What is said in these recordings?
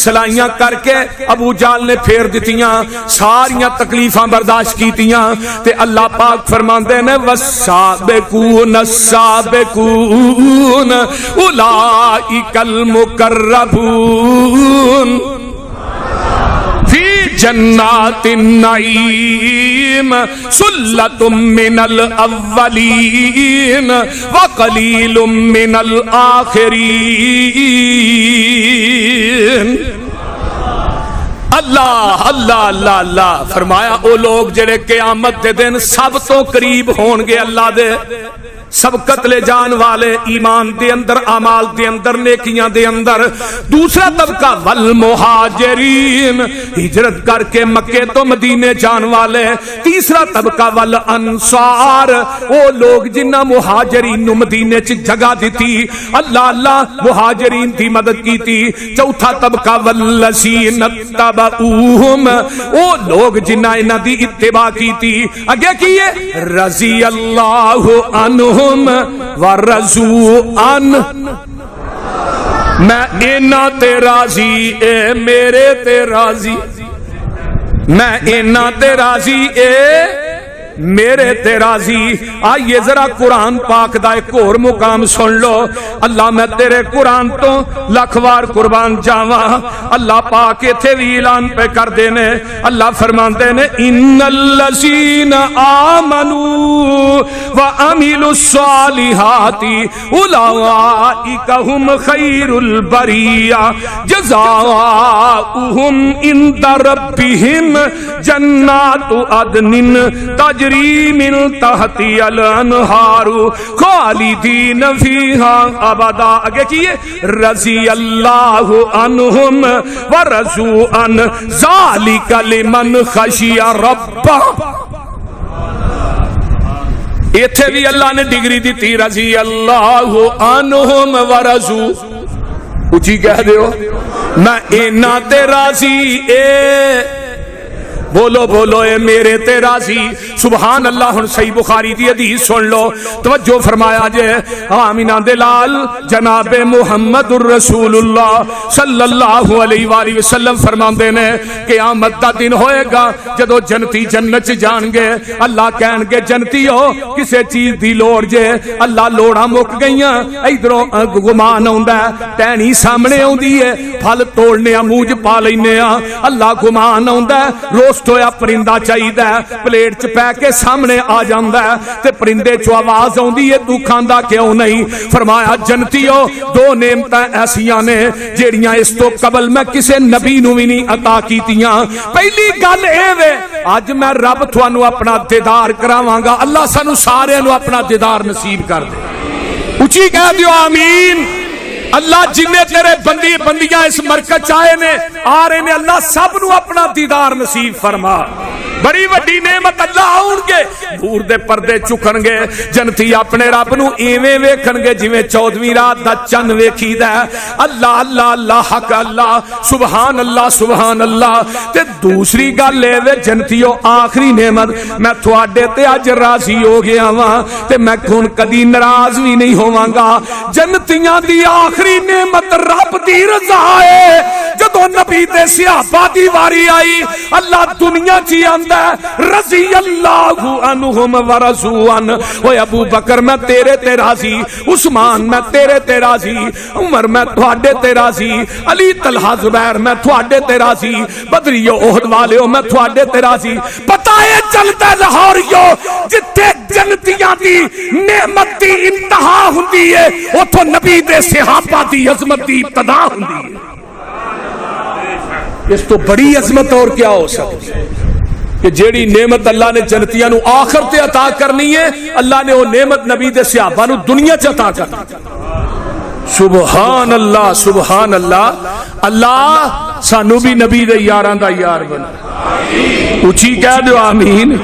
سلائیاں کر کے ابو جال نے پھیر دتیاں ساریاں تکلیفاں برداشت کیتیاں تے اللہ پاک فرماندے نے والسابقون السابقون اولئک المقربون فی جنات النعیم ثلۃ من الاولین وقلیل من الآخرین۔ اللہ اللہ اللہ اللہ فرمایا او لوگ جڑے قیامت دے دن سب تو قریب ہون گے اللہ دے، سبقت لے جان والے ایمان دے اندر، اعمال دے اندر، نیکیاں دے اندر۔ دوسرا طبقہ والمہاجرین، ہجرت کر کے مکے تو مدینے جان والے۔ تیسرا طبقہ والانصار، وہ لوگ جنہ مہاجرین نو مدینے چ جگہ دیتی، اللہ اللہ مہاجرین دی مدد کی تھی۔ چوتھا طبقہ والذین اتبعوہم، وہ لوگ جنہ انہاں دی اتباع کی تھی۔ اگے کیے رضی اللہ عنہم ورضوا عنہ، میں اینا تے راضی اے میرے تے راضی، میں اینا تے راضی اے میرے تے راضی۔ آئیے ذرا قرآن پاک دا ایک اور مقام سن لو۔ اللہ میں تیرے قرآن تو لاکھ وار قربان جاواں۔ اللہ پاک ایتھے وی اعلان پہ کر دینے، اللہ فرماندے نے ان الذین آمنوا وعملوا الصالحات اولئک هم خیر البریہ جزاؤہم عند ربہم جنات عدن تجری من تحتی الانہار خالدین فیہا ابدا۔ اگے کیے رضی اللہ عنہم ورضوا عنہ ذالک لمن خشی ربہ۔ ایتھے بھی اللہ نے ڈگری دی تھی رضی اللہ عنہم ورضوا، اچھی کہہ دیو میں اینا تے راضی اے، بولو بولو اے میرے تے راضی۔ سبحان اللہ۔ ہن صحیح بخاری دی حدیث سن لو، توجہ فرمایا جے آمینہ دلال جناب محمد الرسول اللہ صلی اللہ علیہ وآلہ وسلم فرماندے نے قیامت دا دن ہوئے گا جدو جنتی جنت جان گے، اللہ کہن گے جنتی ہو کسے چیز دی لوڑ جے، اللہ لوڑا مک گئیاں، ادھروں گمان ہوندا ہے، ٹہنی سامنے ہوندی ہے، پھل توڑنے موج پا لینے، اللہ گمان ہوندا ہے روسٹ ہویا پرندہ چاہیدہ ہے، پلیٹ چ پہ کے سامنے آ جاندہ ہے تے پرندے چو آواز ہوندی ہے تو کھاندہ کیوں نہیں۔ فرمایا جنتیو دو نعمتیں ایسیاں نے جیڑیاں اس تو قبل میں کسے نبی نو بھی نہیں عطا کیتیاں۔ پہلی گل اے وے آج میں رب تھانو اپنا دیدار کراواں گا، اللہ سانو سارے نو اپنا دیدار نصیب کر دے، اچھی کہہ دیو آمین۔ اللہ جنہیں تیرے بندی بندیاں اس مرکز چاہے نے آ رہے نے، اللہ سب نو اپنا دیدار نصیب فرما۔ بڑی وڈی نعمت اللہ آؤں گے، دور دے پردے چکن گے، جنتی اپنے رب نو ایویں ویکھن گے جویں 14ویں رات دا چن ویکھیدا ہے۔ اللہ اللہ اللہ حق اللہ سبحان اللہ سبحان اللہ۔ تے دوسری گل اے وے جنتیو آخری نعمت میں تواڈے تے اج راضی ہو گیا واں تے میں ہن کدی ناراض وی نہیں ہوواں گا۔ جنتیاں دی آخری نعمت رب دی رضا ہے۔ جدو نبی دے صحابہ دی واری آئی اللہ دنیا چی آندا رضی اللہ عنہم ورضوا عنہ، اوے ابو بکر میں تیرے تے راضی، عثمان میں تیرے تے راضی، عمر میں تواڈے تے راضی، علی طلحہ زبیر میں تواڈے تے راضی، بدریو احد والیو میں تواڈے تے راضی۔ پتہ ہے چلتا لاہوریو جتھے جنتیاں دی نعمت دی انتہا ہوندی ہے اوتھوں نبی دے صحابہ دی عظمت دی ابتدا ہوندی ہے۔ اس تو بڑی عظمت اور کیا ہو سکتی ہے کہ جیڑی نعمت اللہ نے جنتیاں نو آخر تے عطا کرنی ہے، اللہ نے وہ نعمت نبی دے صحابہ نو دنیا چ عطا کرنی۔ سبحان اللہ سبحان اللہ۔ اللہ سانو بھی نبی دے یاراں دا یار بنا، اچھی کہہ دو آمین۔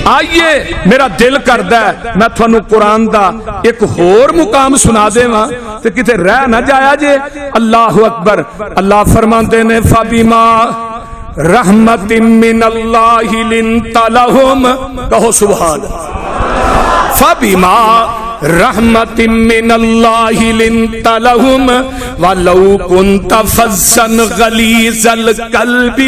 آئیے میرا دل کردا ہے میں تھانو قرآن دا ایک اور مقام سنا دے ماں تے کتے رہ نہ جایا جے۔ اللہ اکبر۔ اللہ فرماندے نے فبما رحمت من اللہ لنت لہم، کہو سبحان۔ فبما رحمت من اللہ لنت لہم ولو کنت فظا غلیظ القلب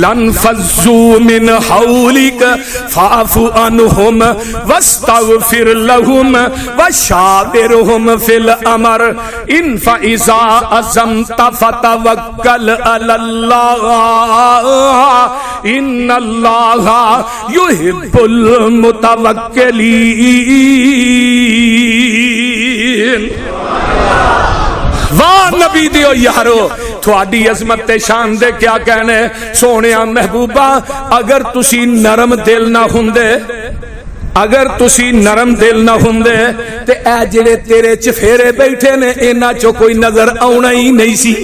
لانفضوا من حولک فاعف عنہم واستغفر لہم وشاورہم فی الامر ان فاذا عزمت فتوکل علی اللہ ان اللہ یحب المتوکلین۔ واہ نبی دیو یارو تھوڑی عظمت شان دے کیا کہنے سونیا محبوبہ اگر تسی نرم دل نہ ہوندے اگر تسی نرم دل نہ ہوندے تے اے جڑے تیرے چفیرے بیٹھے نے اینا چو کوئی نظر آنا ہی نہیں سی۔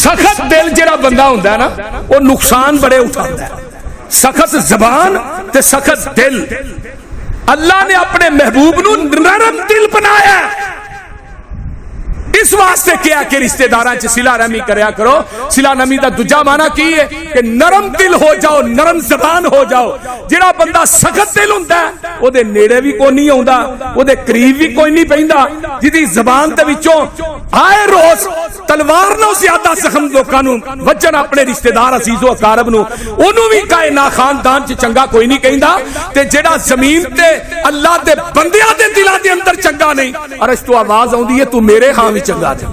سخت دل جڑا بندہ ہوندا ہے نا وہ نقصان بڑے اٹھاتا ہے، سخت زبان تے سخت دل۔ اللہ نے اپنے محبوب نو نرم دل بنایا اس واسطے کیا کہ رشتہ داراں چ صلہ رحمی کریا کرو۔ صلہ رحمی دا دوجا معنی کی ہے کہ نرم دل ہو جاؤ، نرم زبان ہو جاؤ۔ جڑا بندہ سخت دل ہوندا ہے او دے نیڑے بھی کوئی نہیں ہوندا، او دے قریب بھی کوئی نہیں پیندا، جدی زبان دے وچوں آئے روز تلوار نو زیادہ زخم لوکاں نو وجن اپنے رشتہ دار عزیز و اقارب نو، اونوں وی کائنا خاندان چ چنگا کوئی نہیں کہندا۔ تے جڑا زمین تے اللہ دے بندیاں دے دلاں دے اندر چنگا نہیں، عرش تو آواز آوندی ہے تو میرے ہاں وی چنگا تھا۔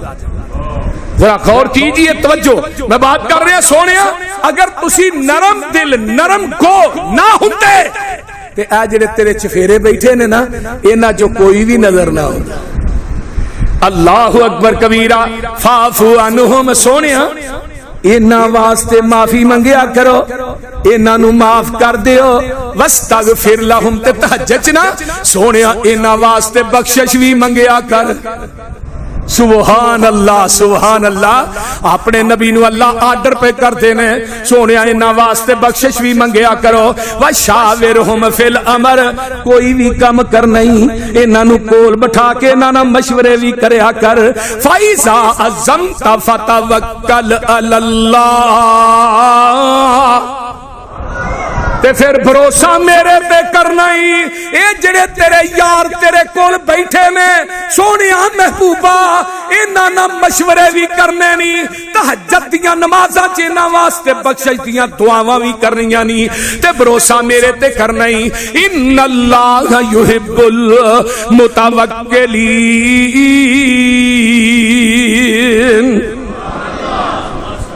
ذرا غور کیجئے، توجہ میں بات کر رہے ہیں سونیا، اگر تسی نرم دل نرم گو نہ ہوندے تے اے جڑے تیرے چفیرے بیٹھے نے نا انہاں جو کوئی بھی نظر نہ ہوندا۔ اللہ اکبر کبیرہ فاعف عنہم سونیا انہاں واسطے معافی منگیا کرو، انہاں نو معاف کر دیو، واستغفر لہم تے تہجد نا سونیا انہاں واسطے بخشش بھی منگیا کر۔ سبحان اللہ سبحان اللہ، اپنے نبی نو اللہ آرڈر پہ کر دینے سونیا انہاں واسطے بخشش بھی منگیا کرو، وشاورہم فی الامر کوئی بھی کام کر نہیں انہاں نو کول بٹھا کے انہاں نال مشورے بھی کریا کر۔ فَإِذَا عَزَمْتَ فَتَوَکَّلْ عَلَى اللَّهِ تے پھر بھروسہ میرے تے کرنا ہی۔ اے جڑے تیرے یار تیرے کول بیٹھے نے سونیا محبوبہ انہاں نال مشورے بھی کرنے نہیں، تہجد دیاں نمازاں چ انہاں واسطے بخشش دیاں دعاواں بھی کرنیاں نہیں تے بھروسہ میرے تے کرنا ہی۔ ان اللہ یحب المتوکلین۔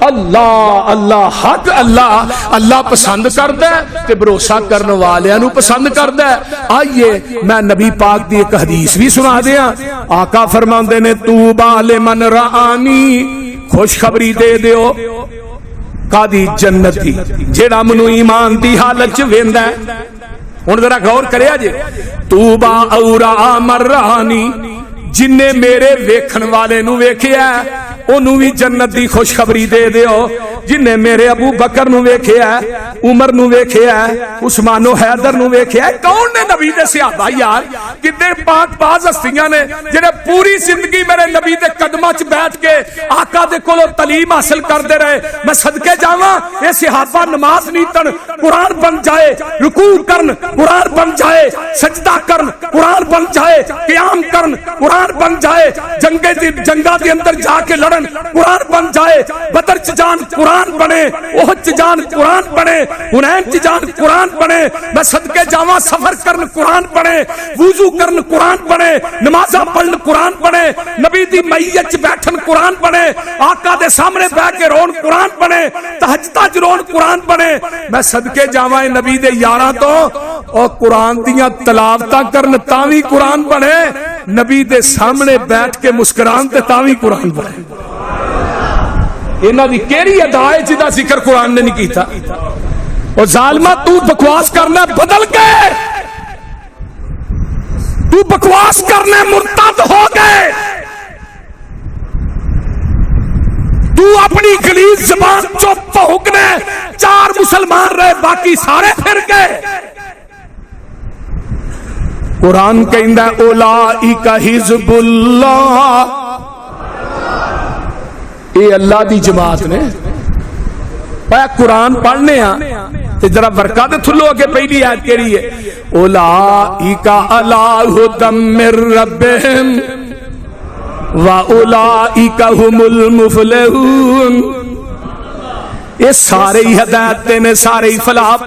اللہ اللہ حق اللہ اللہ پسند کردا ہے تے بھروسہ کرن والیاں نو پسند کردا ہے۔ آئیے میں نبی پاک دی ایک حدیث بھی سنا دیاں۔ آقا فرماندے نے طوبی لمن رآنی، خوشخبری دے دیو کادی جنت دی جیڑا منو ایمان دی حالت چ ویندا ہے۔ ہن ذرا غور کریا جے، طوبی اورا مرانی جن نے میرے ویکھن والے نو ویکھیا انہوں بھی جنت دی خوشخبری دے دیو۔ جن نے میرے ابو بکر نو ویکھیا عمر نو ویکھیا عثمان و حیدر نو ویکھیا، کون نے نبی دے صحابہ یار کتنے پاک باز ہستیاں نے جنہیں پوری زندگی میرے نبی دے قدماں چ بیٹھ کے آقا دے کولوں تعلیم حاصل کردے رہے۔ میں صدقے جاواں اے صحابہ نماز نہیں پڑھن قرآن بن جائے، رکوع کرن قرآن بن جائے، سجدہ کرن قرآن بن جائے، قیام کرن قرآن بن جائے، جنگاں دے اندر جا کے لڑن قرآن بن جائے، بدر چ جان قرآن بنے، احد چ جان قرآن بنے، حنین چ جان قرآن بنے۔ میں صدقے جاواں سفر کرن قرآن بنے، وضو کرن قرآن بنے، نمازاں پڑھن قرآن بنے، نبی دی معیت چ بیٹھن قرآن بنے، آقا دے سامنے بیٹھ کے رون قرآن بنے، تہجداں چ رون قرآن بنے۔ میں صدقے جاواں نبی دے یاراں تو اور قرآن دیاں تلاوتاں کرن تاں وی قرآن بنے، نبی دے سامنے بیٹھ کے مسکران تے تاں وی قرآن بنے۔ انہاں دی کیڑی ادا ہے جدا ذکر قرآن نے نہیں کیتا؟ اور ظالمہ تو بکواس کرنا بدل گئے، تو بکواس کرنے مرتد ہو گئے، تو اپنی غلیظ زبان چپ پھونکنے چار مسلمان رہے باقی سارے پھر گئے۔ قرآن کہندا اولئک حزب اللہ، اے اللہ دی جماعت نے۔ قرآن پڑھنے ہاں تے ذرا برکات تھلو اگے پہلی آیت کیڑی ہے؟ اولئک علی ھدی من ربہم واولئک ھم المفلحون. یہ سارے ہی ہدایت نے، سارے ہی فلاح